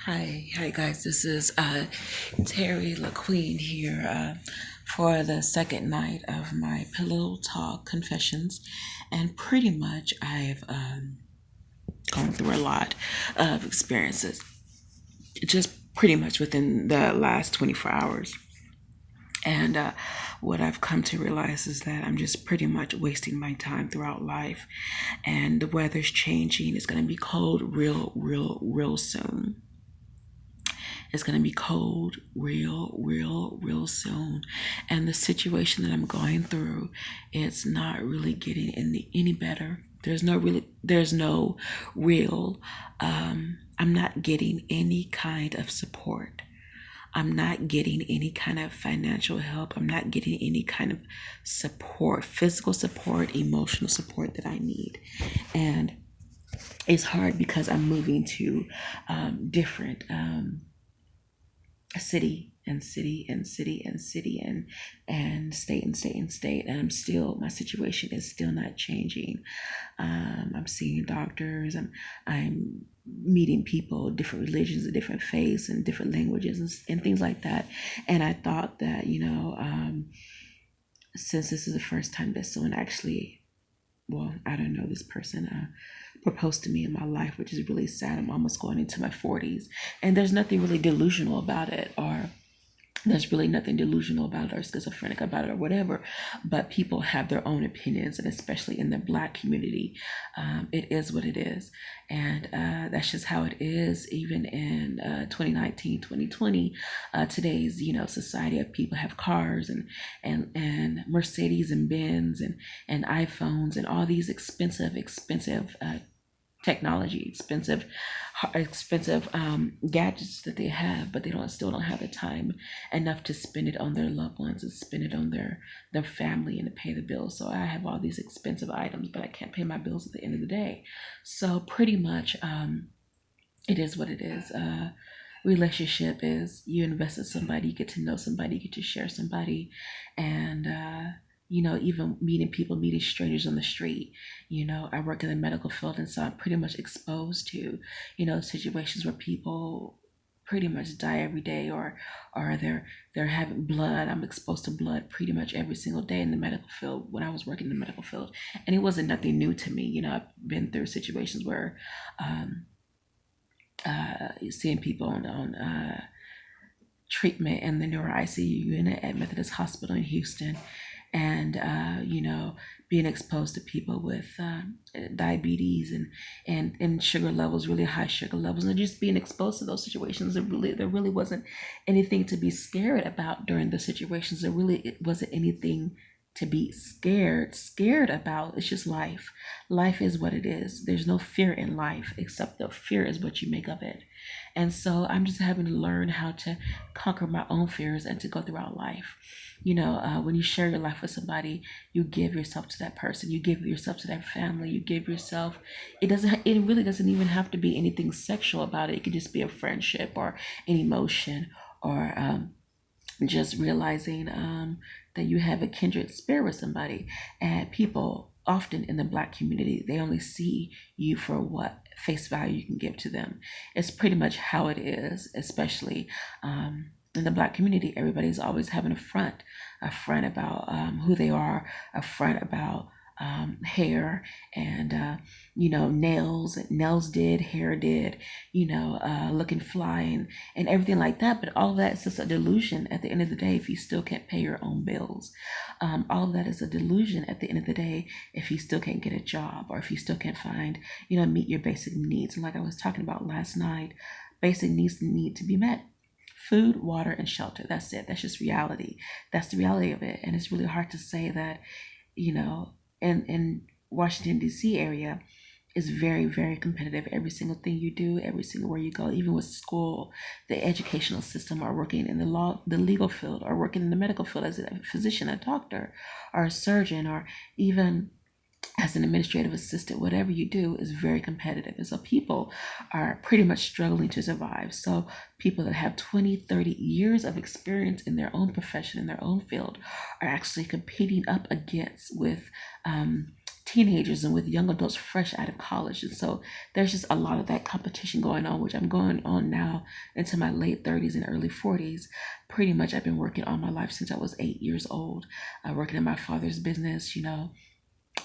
Hi guys. This is Terry LaQueen here for the second night of my Pillowtalk Confessions, and pretty much I've gone through a lot of experiences, just pretty much within the last 24 hours. And what I've come to realize is that I'm just pretty much wasting my time throughout life, and the weather's changing. It's going to be cold real soon. It's going to be cold real soon. And the situation that I'm going through, it's not really getting any better. There's no real, I'm not getting any kind of support. I'm not getting any kind of financial help. I'm not getting any kind of support, physical support, emotional support that I need. And it's hard because I'm moving to different city and state, and my situation is still not changing. I'm seeing doctors. I'm meeting people, different religions, different faiths, and different languages, and things like that. And I thought that since this is the first time that someone actually, well, I don't know, this person proposed to me in my life, which is really sad. I'm almost going into my 40s, and there's nothing really delusional about it, or there's really nothing delusional about it or schizophrenic about it or whatever, but people have their own opinions, and especially in the Black community, it is what it is. And that's just how it is. Even in 2019, 2020, today's society of people have cars and Mercedes and Benz and iPhones and all these expensive technology, expensive gadgets that they have, but they still don't have the time enough to spend it on their loved ones and spend it on their family and to pay the bills. So I have all these expensive items, but I can't pay my bills at the end of the day. So pretty much it is what it is. Relationship is you invest in somebody, you get to know somebody, you get to share somebody, and even meeting strangers on the street. I work in the medical field, and so I'm pretty much exposed to, situations where people pretty much die every day, or they're having blood. I'm exposed to blood pretty much every single day in the medical field when I was working in the medical field, and it wasn't nothing new to me. I've been through situations where seeing people on treatment in the neuro ICU unit at Methodist Hospital in Houston, and being exposed to people with diabetes and sugar levels, really high sugar levels, and just being exposed to those situations. There really wasn't anything to be scared about during the situations. It wasn't anything to be scared about. It's just life. Life is what it is. There's no fear in life, except the fear is what you make of it. And so I'm just having to learn how to conquer my own fears and to go throughout life. When you share your life with somebody, you give yourself to that person, you give yourself to that family, you give yourself. It really doesn't even have to be anything sexual about it. It could just be a friendship or an emotion, or just realizing that you have a kindred spirit with somebody. And people often in the Black community, they only see you for what face value you can give to them. It's pretty much how it is, especially in the Black community. Everybody's always having a front about who they are, a front about hair and nails did, hair did, looking fly and everything like that. But all of that is just a delusion at the end of the day if you still can't pay your own bills. All of that is a delusion at the end of the day if you still can't get a job, or if you still can't find, meet your basic needs. And like I was talking about last night, basic needs need to be met. Food, water, and shelter. That's it. That's just reality. That's the reality of it. And it's really hard to say that, in Washington, D.C. area is very, very competitive. Every single thing you do, every single where you go, even with school, the educational system, or working in the legal field, or working in the medical field as a physician, a doctor, or a surgeon, or even as an administrative assistant, whatever you do is very competitive. And so people are pretty much struggling to survive. So people that have 20, 30 years of experience in their own profession, in their own field, are actually competing up against with teenagers and with young adults fresh out of college. And so there's just a lot of that competition going on, which I'm going on now into my late 30s and early 40s. Pretty much I've been working all my life since I was 8 years old, working in my father's business,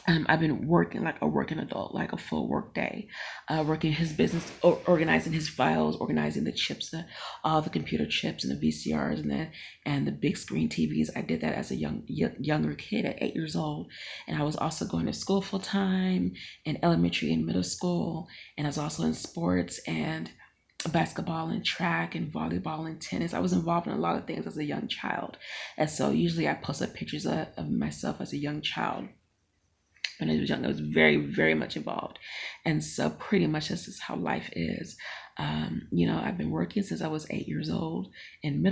I've been working like a working adult, like a full work day, working his business, organizing his files, organizing the chips, all the computer chips and the VCRs and the big screen TVs. I did that as a younger kid at 8 years old, and I was also going to school full time in elementary and middle school, and I was also in sports and basketball and track and volleyball and tennis. I was involved in a lot of things as a young child, and so usually I post up pictures of myself as a young child. When I was young, I was very, very much involved. And so pretty much this is how life is. I've been working since I was 8 years old in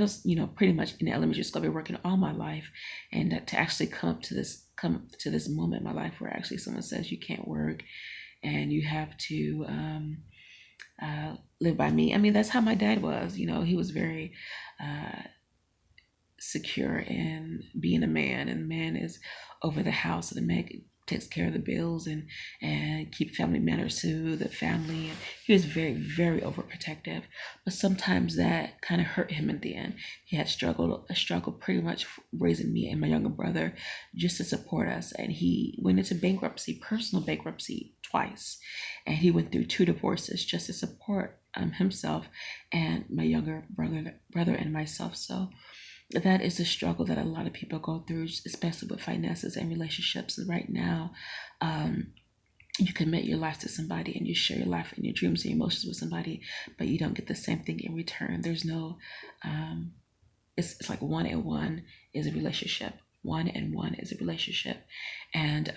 pretty much in elementary school. I've been working all my life. And to actually come to this moment in my life where actually someone says you can't work and you have to live by me. I mean, that's how my dad was. He was very secure in being a man, and the man is over the house, and the man takes care of the bills and keep family manners to the family. And he was very, very overprotective, but sometimes that kind of hurt him in the end. He had struggled pretty much raising me and my younger brother just to support us. And he went into personal bankruptcy twice. And he went through 2 divorces just to support himself and my younger brother and myself. So that is a struggle that a lot of people go through, especially with finances and relationships. And right now, you commit your life to somebody and you share your life and your dreams and your emotions with somebody, but you don't get the same thing in return. There's no, it's like 1 and 1 is a relationship. 1 and 1 is a relationship. And,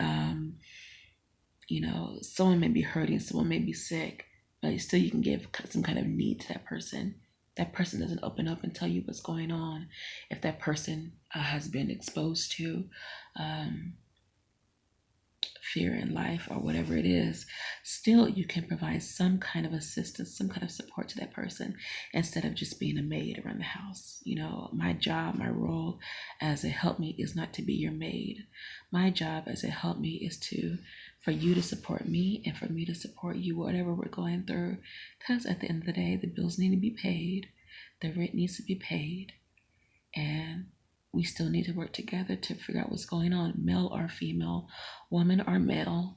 someone may be hurting, someone may be sick, but still you can give some kind of need to that person. That person doesn't open up and tell you what's going on. If that person has been exposed to fear in life or whatever it is, still you can provide some kind of assistance, some kind of support to that person instead of just being a maid around the house. My job, my role as a helpmate is not to be your maid. My job as a helpmate is for you to support me and for me to support you, whatever we're going through. Because at the end of the day, the bills need to be paid, the rent needs to be paid, and we still need to work together to figure out what's going on, male or female, woman or male,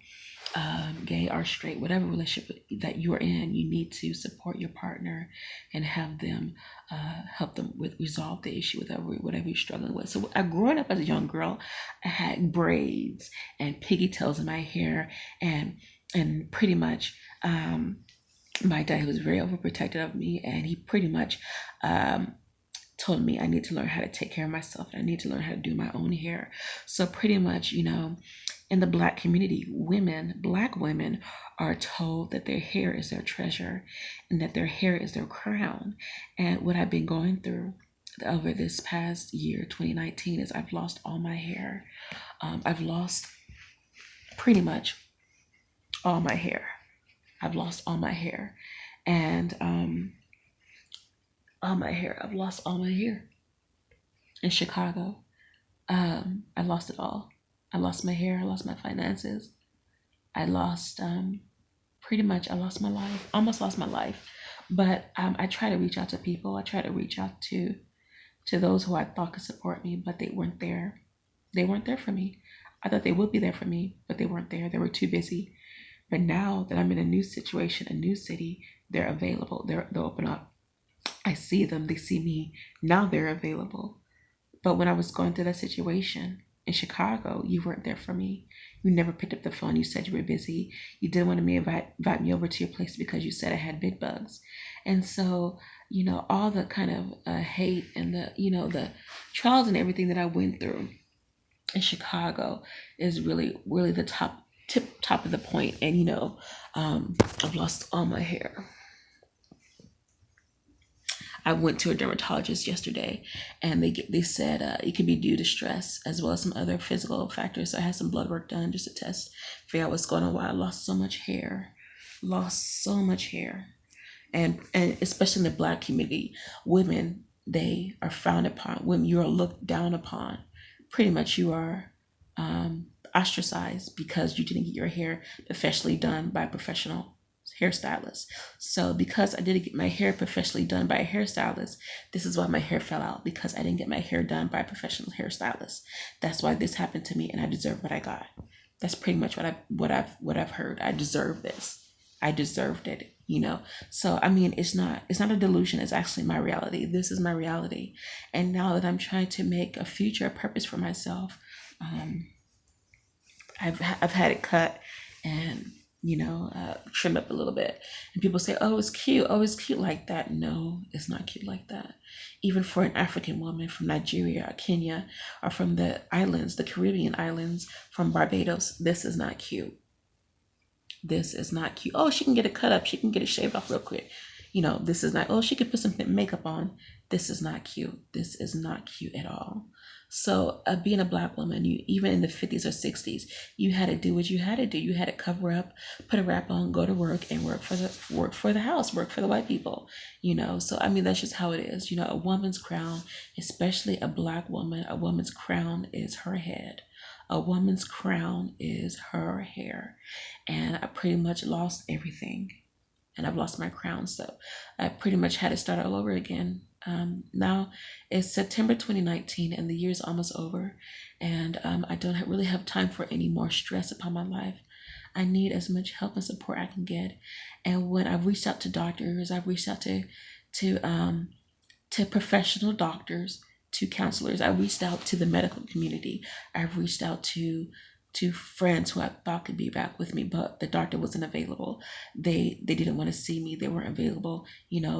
gay or straight, whatever relationship that you're in, you need to support your partner and have them help them resolve the issue with whatever you're struggling with. So growing up as a young girl, I had braids and pigtails in my hair, and pretty much my dad was very overprotective of me, and he pretty much told me I need to learn how to take care of myself, and I need to learn how to do my own hair. So pretty much, in the Black community, Black women are told that their hair is their treasure and that their hair is their crown. And what I've been going through over this past year, 2019, is I've lost all my hair. I've lost pretty much all my hair. I've lost all my hair. And I've lost all my hair in Chicago. I lost it all. I lost my hair. I lost my finances. I lost I lost my life. Almost lost my life. But I try to reach out to people. I try to reach out to those who I thought could support me, but they weren't there. They weren't there for me. I thought they would be there for me, but they weren't there. They were too busy. But now that I'm in a new situation, a new city, they're available. They'll open up. I see them. They see me. Now they're available. But when I was going through that situation in Chicago, you weren't there for me. You never picked up the phone. You said you were busy. You didn't want to invite me over to your place because you said I had bed bugs. And so, all the kind of hate and the trials and everything that I went through in Chicago is really, really the top of the point. And, I've lost all my hair. I went to a dermatologist yesterday, and they said it could be due to stress as well as some other physical factors. So I had some blood work done just to test, figure out what's going on, why I lost so much hair. And especially in the Black community, women, they are frowned upon. Women, you are looked down upon. Pretty much you are ostracized because you didn't get your hair professionally done by a professional hairstylist. So because I didn't get my hair professionally done by a hairstylist, this is why my hair fell out, because I didn't get my hair done by a professional hairstylist. That's why this happened to me, and I deserve what I got. That's pretty much what I've heard. I deserve this. I deserved it, So I mean, it's not a delusion. It's actually my reality. This is my reality, and now that I'm trying to make a future, a purpose for myself, um, I've had it cut and trim up a little bit. And people say, "Oh, it's cute. Oh, it's cute like that." No, it's not cute like that. Even for an African woman from Nigeria or Kenya, or from the islands, the Caribbean islands, from Barbados, this is not cute. This is not cute. Oh, she can get it cut up. She can get it shaved off real quick. This is not, oh, she could put some makeup on. This is not cute. This is not cute at all. So being a Black woman, you even in the 50s or 60s, you had to do what you had to do. You had to cover up, put a wrap on, go to work, and work for the house, work for the white people. So I mean, that's just how it is. A woman's crown, especially a Black woman, a woman's crown is her head. A woman's crown is her hair. And I pretty much lost everything. And I've lost my crown. So I pretty much had to start all over again. Now it's September 2019 and the year's almost over. And I don't really have time for any more stress upon my life. I need as much help and support I can get. And when I've reached out to doctors, I've reached out to professional doctors, to counselors. I reached out to the medical community. I've reached out to friends who I thought could be back with me, but the doctor wasn't available. They didn't want to see me. They weren't available.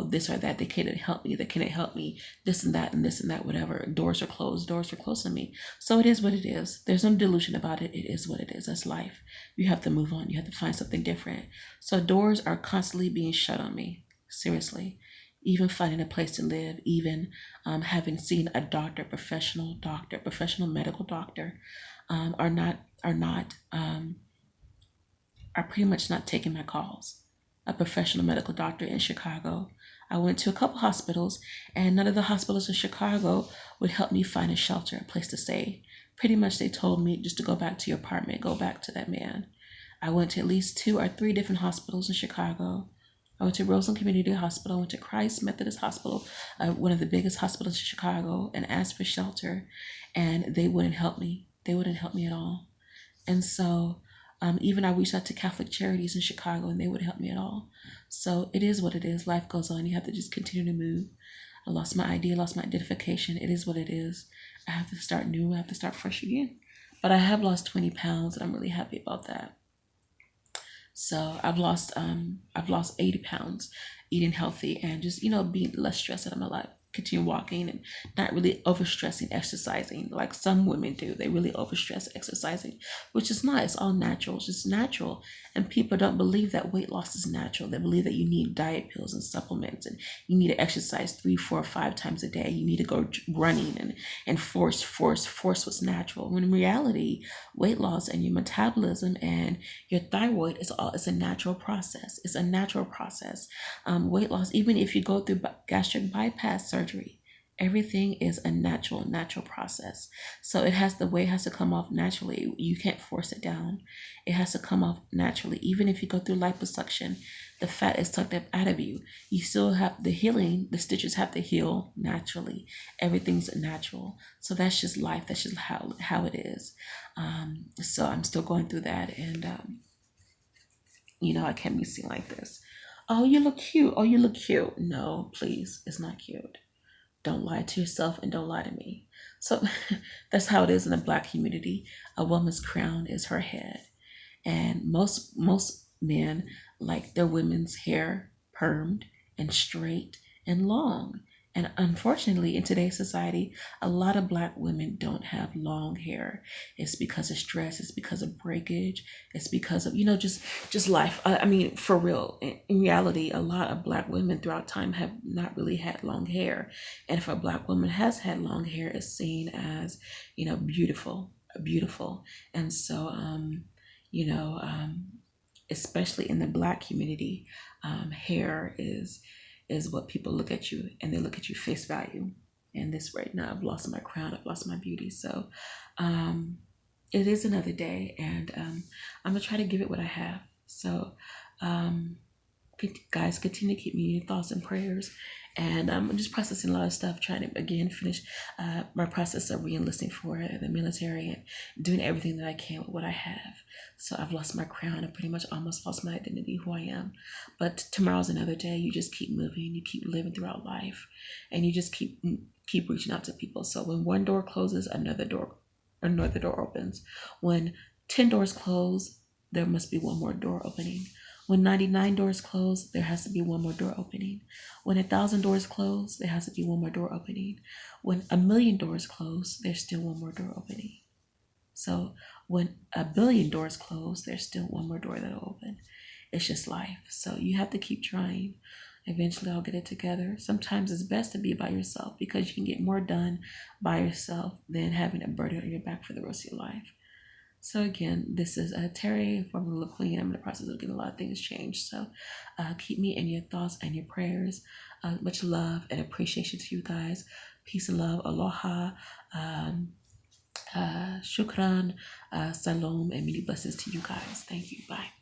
This or that. They couldn't help me. They couldn't help me. This and that and this and that. Whatever. Doors are closed. Doors were closed on me. So it is what it is. There's no delusion about it. It is what it is. That's life. You have to move on. You have to find something different. So doors are constantly being shut on me. Seriously. Even finding a place to live, even having seen a doctor, professional medical doctor, are pretty much not taking my calls. A professional medical doctor in Chicago. I went to a couple hospitals, and none of the hospitals in Chicago would help me find a shelter, a place to stay. Pretty much they told me just to go back to your apartment, go back to that man. I went to at least 2 or 3 different hospitals in Chicago. I went to Roseland Community Hospital, I went to Christ Methodist Hospital, one of the biggest hospitals in Chicago, and asked for shelter, and they wouldn't help me. They wouldn't help me at all. And so even I reached out to Catholic Charities in Chicago, and they wouldn't help me at all. So it is what it is. Life goes on. You have to just continue to move. I lost my ID, I lost my identification. It is what it is. I have to start new. I have to start fresh again. But I have lost 20 pounds, and I'm really happy about that. So I've lost 80 pounds eating healthy and just, being less stressed out of my life. Continue walking and not really overstressing exercising like some women do. They really overstress exercising, which is not. It's all natural. It's just natural. And people don't believe that weight loss is natural. They believe that you need diet pills and supplements, and you need to exercise 3, 4, 5 times a day. You need to go running and force what's natural. When in reality, weight loss and your metabolism and your thyroid it's a natural process. It's a natural process. Weight loss, even if you go through gastric bypass surgery, everything is a natural process. So the way has to come off naturally. You can't force it down. It has to come off naturally. Even if you go through liposuction, the fat is sucked up out of you. You still have the healing. The stitches have to heal naturally. Everything's natural. So that's just life. That's just how it is. So I'm still going through that, and I can't be seen like this. Oh, you look cute. Oh, you look cute. No, please. It's not cute. Don't lie to yourself and don't lie to me. So that's how it is in the Black community. A woman's crown is her head. And most men like their women's hair permed and straight and long. And unfortunately, in today's society, a lot of Black women don't have long hair. It's because of stress. It's because of breakage. It's because of, just life. I mean, for real. In reality, a lot of Black women throughout time have not really had long hair. And if a Black woman has had long hair, it's seen as, beautiful. And so, especially in the Black community, hair is what people look at you, and they look at you face value. And this right now, I've lost my crown, I've lost my beauty. So it is another day, and I'm gonna try to give it what I have. So, um, guys, continue to keep me in your thoughts and prayers. And I'm just processing a lot of stuff, trying to again finish my process of re-enlisting for the military and doing everything that I can with what I have. So I've lost my crown. I pretty much almost lost my identity, who I am. But tomorrow's another day. You just keep moving. You keep living throughout life, and you just keep reaching out to people. So when one door closes, another door opens. When 10 doors close, there must be one more door opening. When 99 doors close, there has to be one more door opening. When 1,000 doors close, there has to be one more door opening. When 1,000,000 doors close, there's still one more door opening. So when 1,000,000,000 doors close, there's still one more door that'll open. It's just life. So you have to keep trying. Eventually, I'll get it together. Sometimes it's best to be by yourself because you can get more done by yourself than having a burden on your back for the rest of your life. So again, this is Terry from the Queen. I'm in the process of getting a lot of things changed. So keep me in your thoughts and your prayers. Much love and appreciation to you guys. Peace and love. Aloha. Shukran. Salom. And many blessings to you guys. Thank you. Bye.